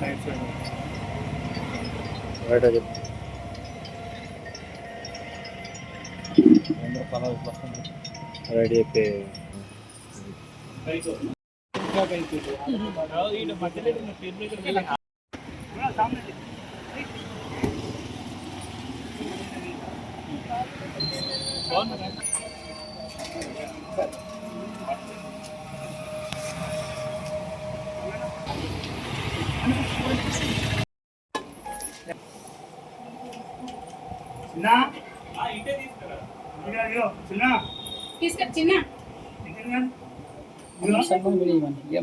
Ready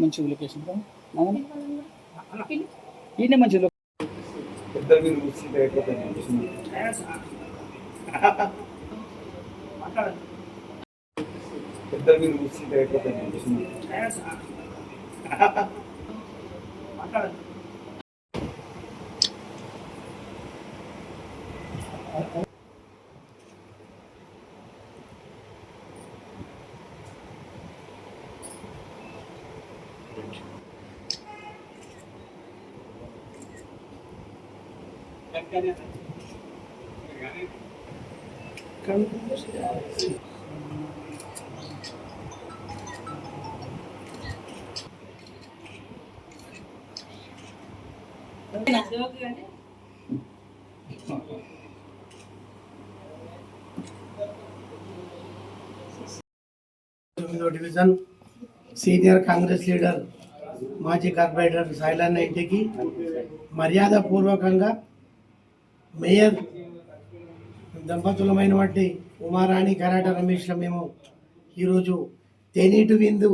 మంచి location ఈయన మంచి డివిజన్ సీనియర్ కాంగ్రెస్ లీడర్ మాజీ కార్పొరేటర్ సాయిలన్న ఇంటికి మర్యాదపూర్వకంగా మేయర్ దంపతులమైన వాటి ఉమారాణి కరాట రమేష్లో మేము ఈరోజు తేనీటి విందు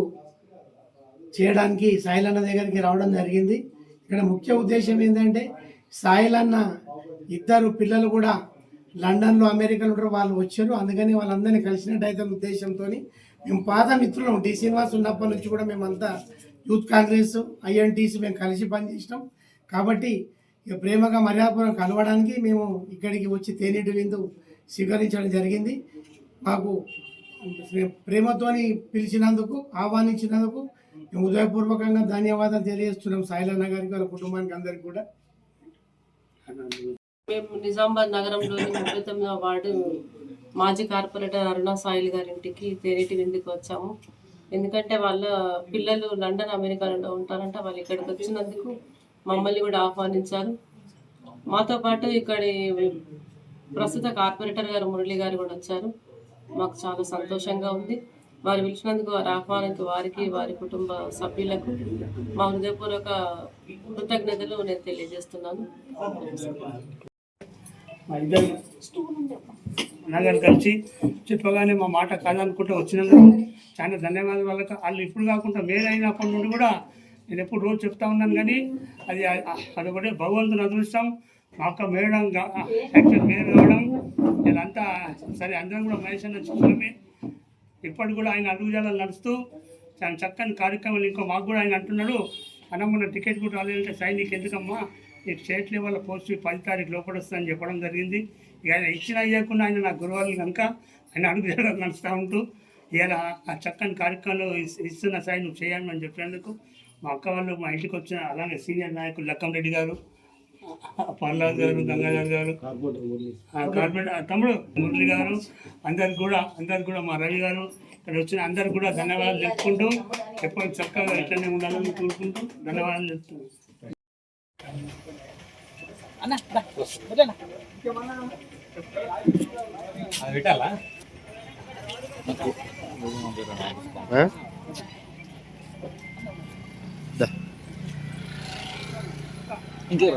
చేయడానికి సాయిలన్న దగ్గరికి రావడం జరిగింది. ఇక్కడ ముఖ్య ఉద్దేశం ఏంటంటే సాయిలన్న ఇద్దరు పిల్లలు కూడా లండన్లో అమెరికాలో ఉంటారు, వాళ్ళు వచ్చారు. అందుకని వాళ్ళందరినీ కలిసినట్టయితే ఉద్దేశంతో మేము పాత మిత్రులం. డి శ్రీనివాస్ ఉన్నప్పటి నుంచి కూడా మేమంతా యూత్ కాంగ్రెస్ ఐఎన్టీసీ మేము కలిసి పనిచేసినాం. కాబట్టి ఇక ప్రేమగా మర్యాదపూర్వకం కలవడానికి మేము ఇక్కడికి వచ్చి తేనీటి విందు స్వీకరించడం జరిగింది. మాకు ప్రేమతోని పిలిచినందుకు ఆహ్వానించినందుకు మేము హృదయపూర్వకంగా ధన్యవాదాలు తెలియజేస్తున్నాం సాయిలన్న గారికి, వాళ్ళ కుటుంబానికి అందరికీ కూడా. మేము నిజామాబాద్ నగరంలోని 39వ వార్డు మాజీ కార్పొరేటర్ అరుణా సాయిల్ గారింటికి తేనీటి విందుకు వచ్చాము. ఎందుకంటే వాళ్ళ పిల్లలు లండన్ అమెరికాలో ఉంటారంట. వాళ్ళు ఇక్కడికి వచ్చినందుకు మమ్మల్ని కూడా ఆహ్వానించారు. మాతో పాటు ఇక్కడి ప్రస్తుత కార్పొరేటర్ గారు మురళి గారు కూడా వచ్చారు. మాకు చాలా సంతోషంగా ఉంది. వారు పిలిచినందుకు వారి ఆహ్వానానికి వారికి వారి కుటుంబ సభ్యులకు మా హృదయపూర్వక కృతజ్ఞతలు నేను తెలియజేస్తున్నాను. అన్నగారు కలిసి చెప్పగానే మా మాట కాదనుకుంటూ వచ్చినందుకు చాలా ధన్యవాదాలు. వాళ్ళకి వాళ్ళు ఇప్పుడు కాకుండా మేరైనప్పటి నుండి కూడా నేను ఎప్పుడు రోజు చెప్తా ఉన్నాను. కానీ అది ఒకటే భగవంతుని అదృష్టం. మా అక్క మేరడం యాక్చువల్ మేర కావడం వీళ్ళంతా సరే. అందరం కూడా మహేష్ అన్న చూడమే ఇప్పటికి కూడా ఆయన అడుగుజాలు నడుస్తూ చాలా చక్కని కార్యక్రమాలు. ఇంకో మాకు కూడా ఆయన అంటున్నాడు, అన్నమ్మ టికెట్ కూడా రాలేదంటే సాయి నీకు ఎందుకమ్మా, నీకు స్టేట్ లెవెల్ పోస్ట్ 10 తారీఖు లోపల వస్తుందని చెప్పడం జరిగింది. ఇక ఆయన ఇచ్చిన అయ్యకుండా ఆయన నా గురువాళ్ళు కనుక ఆయన అడుగుజాలు నడుస్తూ ఉంటూ ఇలా ఆ చక్కని కార్యక్రమాలు ఇస్తున్న సాయి నువ్వు చేయాలని చెప్పినందుకు మా అక్క వాళ్ళు మా ఇంటికి వచ్చిన అలాగే సీనియర్ నాయకులు లక్కం రెడ్డి గారు, పల్లాద్ గారు, గంగాధర్ గారు, కార్పొరేటర్ తమ్ముడు మురళి గారు, అందరికి కూడా మా రవి గారు ఇక్కడ వచ్చిన అందరికి కూడా ధన్యవాదాలు చెప్పుకుంటూ ఎప్పుడు చక్కగా ఇట్లనే ఉండాలని కోరుకుంటూ ధన్యవాదాలు చెప్తున్నాను. ఇంకే